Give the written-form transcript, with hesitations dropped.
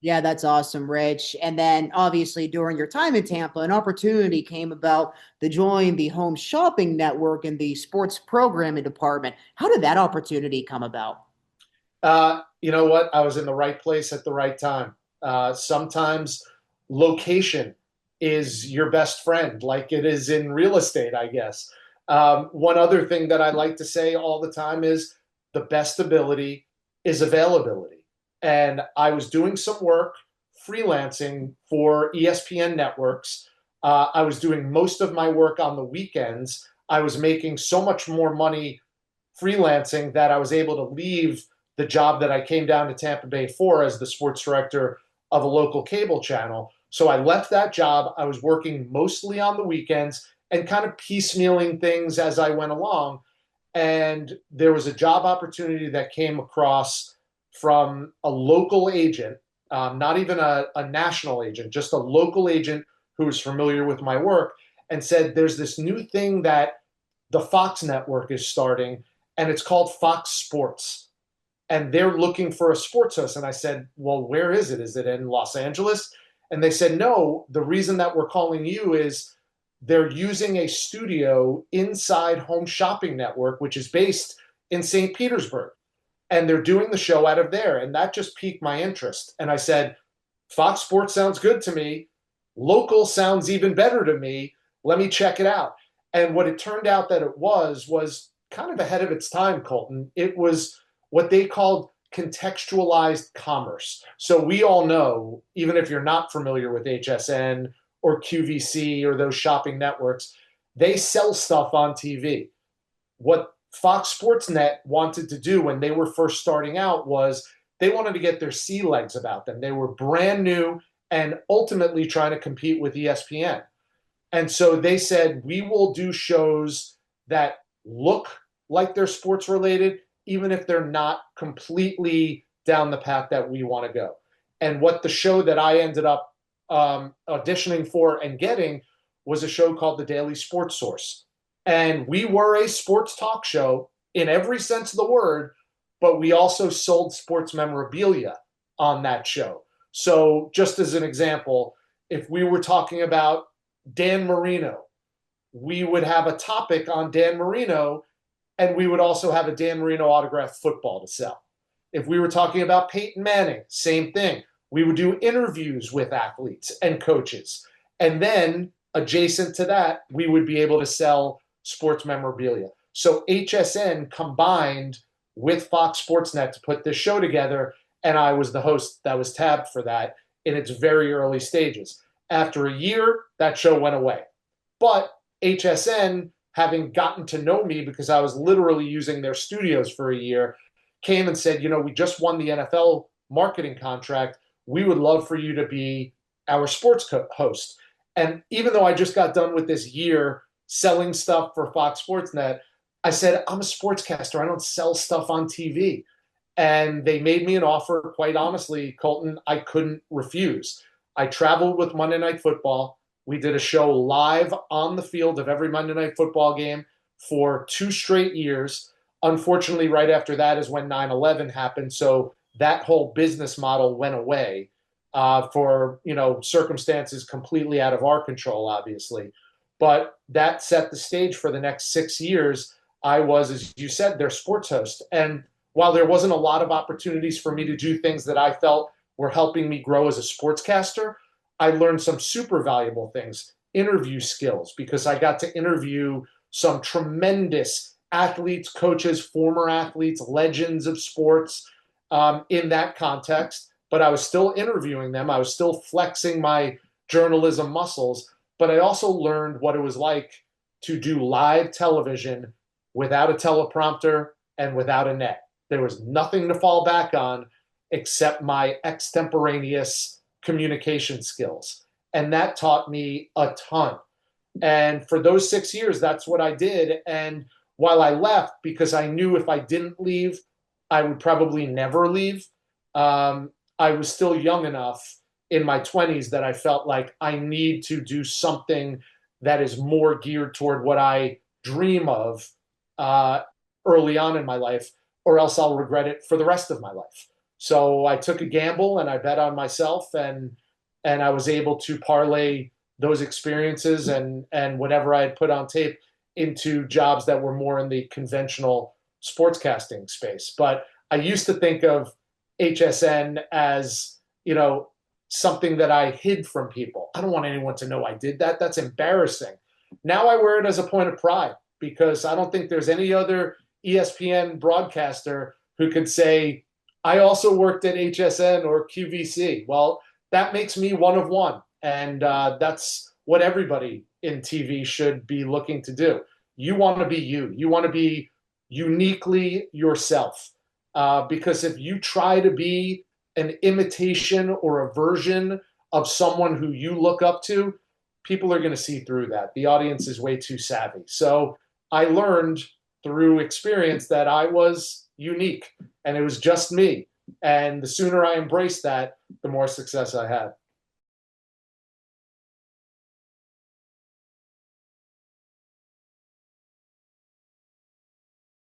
Yeah, that's awesome, Rich. And then obviously during your time in Tampa, an opportunity came about to join the home shopping network in the sports programming department. How did that opportunity come about? You know what? I was in the right place at the right time. Sometimes location is your best friend, like it is in real estate, I guess. One other thing that I like to say all the time is the best ability is availability. And I was doing some work freelancing for ESPN networks. I was doing most of my work on the weekends. I was making so much more money freelancing that I was able to leave the job that I came down to Tampa Bay for as the sports director of a local cable channel. So I left that job. I was working mostly on the weekends and kind of piecemealing things as I went along. And there was a job opportunity that came across from a local agent, not even a national agent, just a local agent who was familiar with my work, and said, there's this new thing that the Fox network is starting, and it's called Fox Sports. And they're looking for a sports host. And I said, well, where is it? Is it in Los Angeles? And they said, no, the reason that we're calling you is they're using a studio inside Home Shopping Network, which is based in St. Petersburg. And they're doing the show out of there. And that just piqued my interest. And I said, Fox Sports sounds good to me. Local sounds even better to me. Let me check it out. And what it turned out that it was kind of ahead of its time, Colton. It was what they called contextualized commerce. So we all know, even if you're not familiar with HSN or QVC or those shopping networks, they sell stuff on TV. What Fox Sports Net wanted to do when they were first starting out was they wanted to get their sea legs about them. They were brand new and ultimately trying to compete with ESPN. And so they said, we will do shows that look like they're sports related, even if they're not completely down the path that we want to go. And what the show that I ended up auditioning for and getting was a show called The Daily Sports Source. And we were a sports talk show in every sense of the word, but we also sold sports memorabilia on that show. So, just as an example, if we were talking about Dan Marino, we would have a topic on Dan Marino, and we would also have a Dan Marino autographed football to sell. If we were talking about Peyton Manning, same thing. We would do interviews with athletes and coaches. And then adjacent to that, we would be able to sell sports memorabilia. So HSN combined with Fox Sports Net to put this show together, and I was the host that was tabbed for that in its very early stages. After a year, that show went away. But HSN, having gotten to know me because I was literally using their studios for a year, came and said, we just won the NFL marketing contract. We would love for you to be our sports host. And even though I just got done with this year selling stuff for Fox Sports Net, I said, I'm a sportscaster. I don't sell stuff on TV. And they made me an offer, quite honestly, Colton, I couldn't refuse. I traveled with Monday Night Football. We did a show live on the field of every Monday Night Football game for 2 straight years. Unfortunately, right after that is when 9/11 happened. So that whole business model went away for, circumstances completely out of our control, obviously. But that set the stage for the next 6 years. I was, as you said, their sports host. And while there wasn't a lot of opportunities for me to do things that I felt were helping me grow as a sportscaster, I learned some super valuable things, interview skills, because I got to interview some tremendous athletes, coaches, former athletes, legends of sports in that context. But I was still interviewing them. I was still flexing my journalism muscles. But I also learned what it was like to do live television without a teleprompter and without a net. There was nothing to fall back on except my extemporaneous communication skills. And that taught me a ton. And for those 6 years, that's what I did. And while I left, because I knew if I didn't leave, I would probably never leave, I was still young enough in my 20s that I felt like I need to do something that is more geared toward what I dream of uh, early on in my life, or else I'll regret it for the rest of my life. So I took a gamble and I bet on myself, and I was able to parlay those experiences and whatever I had put on tape into jobs that were more in the conventional sportscasting space. But I used to think of HSN as, something that I hid from people. I don't want anyone to know I did that. That's embarrassing. Now I wear it as a point of pride because I don't think there's any other ESPN broadcaster who could say, I also worked at HSN or QVC. Well, that makes me one of one. And that's what everybody in TV should be looking to do. You want to be you. You want to be uniquely yourself. Because if you try to be an imitation or a version of someone who you look up to, people are going to see through that. The audience is way too savvy. So I learned through experience that I was unique and it was just me. And the sooner I embraced that, the more success I had.